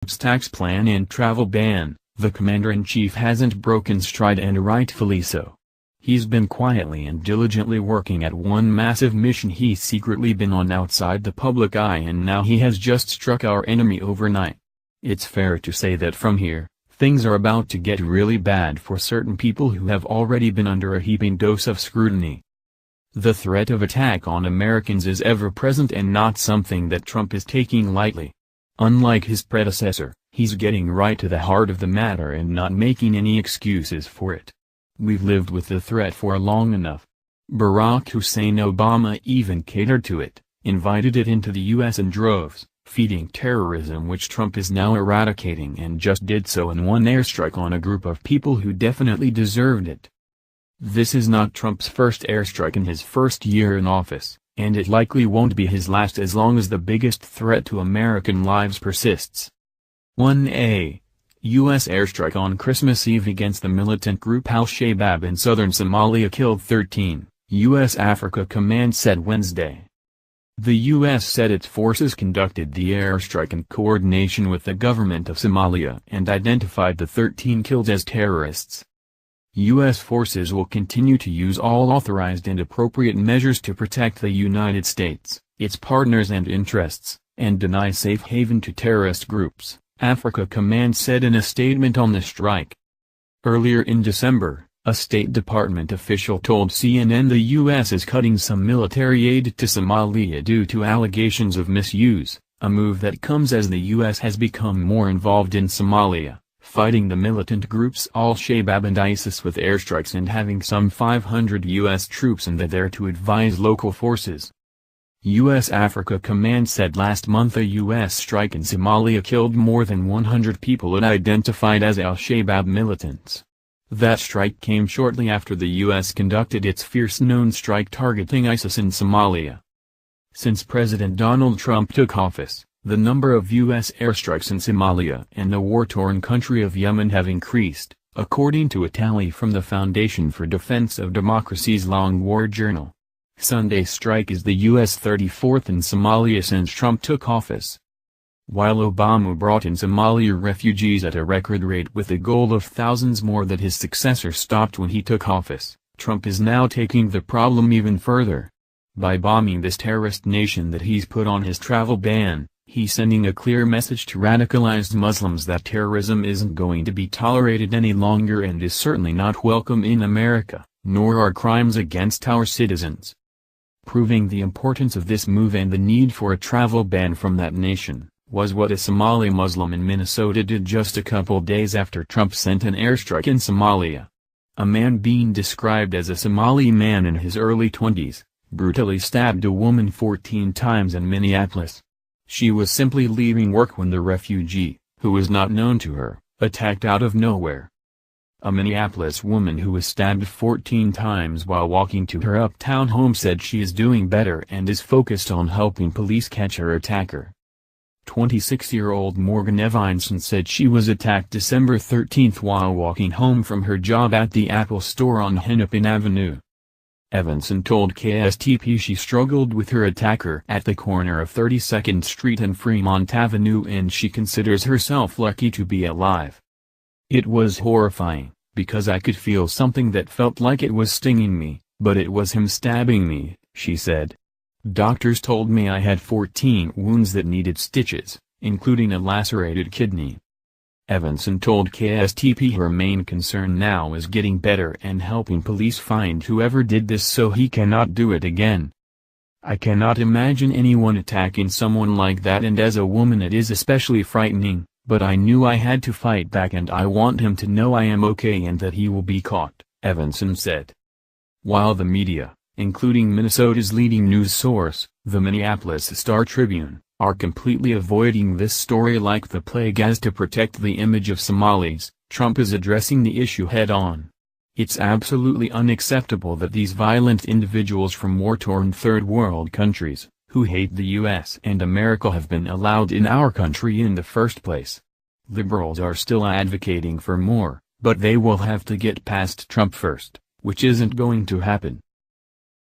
Trump's tax plan and travel ban, the commander-in-chief hasn't broken stride, and rightfully so. He's been quietly and diligently working at one massive mission he's secretly been on outside the public eye, and now he has just struck our enemy overnight. It's fair to say that from here, things are about to get really bad for certain people who have already been under a heaping dose of scrutiny. The threat of attack on Americans is ever present and not something that Trump is taking lightly. Unlike his predecessor, he's getting right to the heart of the matter and not making any excuses for it. We've lived with the threat for long enough. Barack Hussein Obama even catered to it, invited it into the U.S. in droves, feeding terrorism, which Trump is now eradicating, and just did so in one airstrike on a group of people who definitely deserved it. This is not Trump's first airstrike in his first year in office, and it likely won't be his last as long as the biggest threat to American lives persists. 1. U.S. airstrike on Christmas Eve against the militant group Al-Shabaab in southern Somalia killed 13, U.S. Africa Command said Wednesday. The U.S. said its forces conducted the airstrike in coordination with the government of Somalia and identified the 13 killed as terrorists. U.S. forces will continue to use all authorized and appropriate measures to protect the United States, its partners and interests, and deny safe haven to terrorist groups, Africa Command said in a statement on the strike. Earlier in December, a State Department official told CNN the U.S. is cutting some military aid to Somalia due to allegations of misuse, a move that comes as the U.S. has become more involved in Somalia, fighting the militant groups Al-Shabaab and ISIS with airstrikes and having some 500 U.S. troops in there to advise local forces. U.S. Africa Command said last month a U.S. strike in Somalia killed more than 100 people it identified as Al-Shabaab militants. That strike came shortly after the U.S. conducted its fierce known strike targeting ISIS in Somalia. Since President Donald Trump took office, the number of U.S. airstrikes in Somalia and the war-torn country of Yemen have increased, according to a tally from the Foundation for Defense of Democracy's Long War Journal. Sunday's strike is the U.S. 34th in Somalia since Trump took office. While Obama brought in Somalia refugees at a record rate with a goal of thousands more that his successor stopped when he took office, Trump is now taking the problem even further. By bombing this terrorist nation that he's put on his travel ban, he's sending a clear message to radicalized Muslims that terrorism isn't going to be tolerated any longer and is certainly not welcome in America, nor are crimes against our citizens. Proving the importance of this move and the need for a travel ban from that nation, was what a Somali Muslim in Minnesota did just a couple days after Trump sent an airstrike in Somalia. A man being described as a Somali man in his early 20s, brutally stabbed a woman 14 times in Minneapolis. She was simply leaving work when the refugee, who was not known to her, attacked out of nowhere. A Minneapolis woman who was stabbed 14 times while walking to her uptown home said she is doing better and is focused on helping police catch her attacker. 26-year-old Morgan Evanson said she was attacked December 13 while walking home from her job at the Apple store on Hennepin Avenue. Evanson told KSTP she struggled with her attacker at the corner of 32nd Street and Fremont Avenue and she considers herself lucky to be alive. It was horrifying, because I could feel something that felt like it was stinging me, but it was him stabbing me, she said. Doctors told me I had 14 wounds that needed stitches, including a lacerated kidney. Evanson told KSTP her main concern now is getting better and helping police find whoever did this so he cannot do it again. I cannot imagine anyone attacking someone like that, and as a woman it is especially frightening, but I knew I had to fight back and I want him to know I am okay and that he will be caught, Evanson said. While the media, including Minnesota's leading news source, the Minneapolis Star-Tribune, are completely avoiding this story like the plague as to protect the image of Somalis, Trump is addressing the issue head-on. It's absolutely unacceptable that these violent individuals from war-torn third world countries, who hate the U.S. and America, have been allowed in our country in the first place. Liberals are still advocating for more, but they will have to get past Trump first, which isn't going to happen.